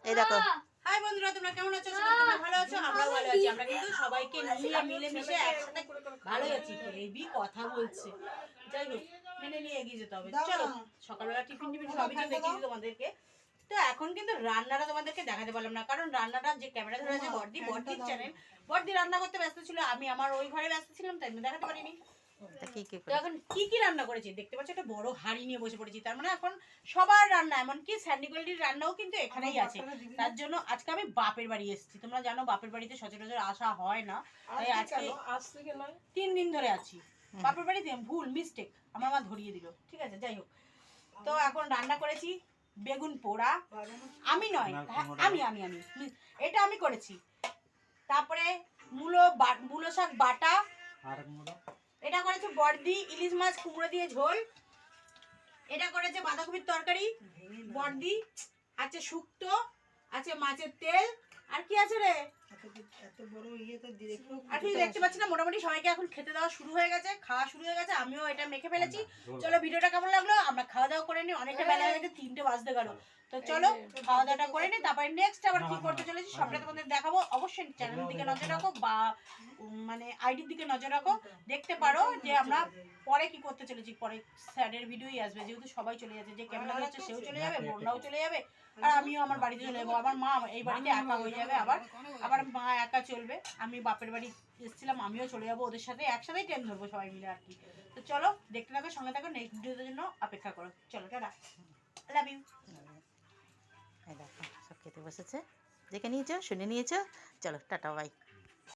এই দেখো হাই বন্ধুরা, তোমরা কেমন আছো? তোমরা ভালো আছো? আমরাও ভালো আছি। আমরা কিন্তু সবাইকে নিয়ে মিলে মিশে একসাথে ভালোই আছি। হেবি কথা বলছে। যাই হোক, মেনে নিয়ে এগিয়ে যেতে হবে। চলো, সকালবেলা টিফিন সবই তো দেখিয়েছি তোমাদেরকে। তো এখন কিন্তু রান্নাটা তোমাদেরকে দেখাতে পারলাম না, কারণ রান্নাটা যে ক্যামেরা ধরে আছে বড়দির চ্যানেল, বড়দি রান্না করতে ব্যস্ত ছিল, আমি আমার ওই ঘরে ব্যস্ত ছিলাম, তাই দেখাতে পারিনি। তো এখন কি রান্না করেছি দেখতে পাচ্ছ, একটা বড় হাঁড়ি নিয়ে বসে পড়েছি। তার মানে এখন সবার রান্না, এমনকি স্যান্ডিগোল্ডির রান্নাও কিন্তু এখানেই আছে। তার জন্য আজকে আমি বাপের বাড়ি এসেছি। তোমরা জানো বাপের বাড়িতে সচরাচর আসা হয় না, তাই আজকে 3 দিন ধরে আছি বাপের বাড়িতে। ভুল মিস্টেক, আমার মা ধরিয়ে দিল। ঠিক আছে, যাই হোক। তো এখন রান্না করেছি বেগুন পোড়া। আমি নয়, আমি আমি আমি এটা আমি করেছি। তারপরে মূলো শাক বাটা, এটা করেছে বড়দি। ইলিশ মাছ কুমড়ো দিয়ে ঝোল, এটা করেছে বাঁধাকপির তরকারি বড়দি। আছে শুক্তো, আছে মাছের তেল, আর কি আছে রে? আর তুই দেখতে পাচ্ছি না, মোটামুটি সবাইকে এখন খেতে দেওয়া শুরু হয়ে গেছে, খাওয়া শুরু হয়ে গেছে। আমিও এটা মেখে ফেলেছি। চলো, ভিডিওটা কেমন লাগলো? আমরা খাওয়া দাওয়া করে নিই, অনেকটা বেলা হয়ে গেছে, 3টে বাজতে গেল। তো চলো খাওয়া দাওয়াটা করে নিই, তারপরে নেক্সট আবার কি করতে চলেছি সবটা তোমাদের দেখাবো। অবশ্যই চ্যানেলের দিকে নজর রাখো, বা মানে আইডির দিকে নজর রাখো, দেখতে পারো যে আমরা পরে কি করতে চলেছি। পরে স্যারের ভিডিওই আসবে, যেহেতু সবাই চলে যাচ্ছে, যে ক্যামেরা ধরছে সেও চলে যাবে, বোনরাও চলে যাবে, আর আমিও আমার বাড়িতে চলে যাবো। আমার মা এই বাড়িতে একা হয়ে যাবে, আবার মা একা চলবে। আমি বাপের বাড়ি এসেছিলাম, আমিও চলে যাবো ওদের সাথে, একসাথেই ট্রেন ধরবো সবাই মিলে আর কি। তো চলো, দেখতে থাকো, সঙ্গে থাকো, নেক্সট ভিডিওর জন্য অপেক্ষা করো। চলো, টাটা, লাভ ইউ। এই দেখো সব খেতে বসেছে, দেখে নিয়েছো, শুনে নিয়েছো। চলো টাটা, বাই।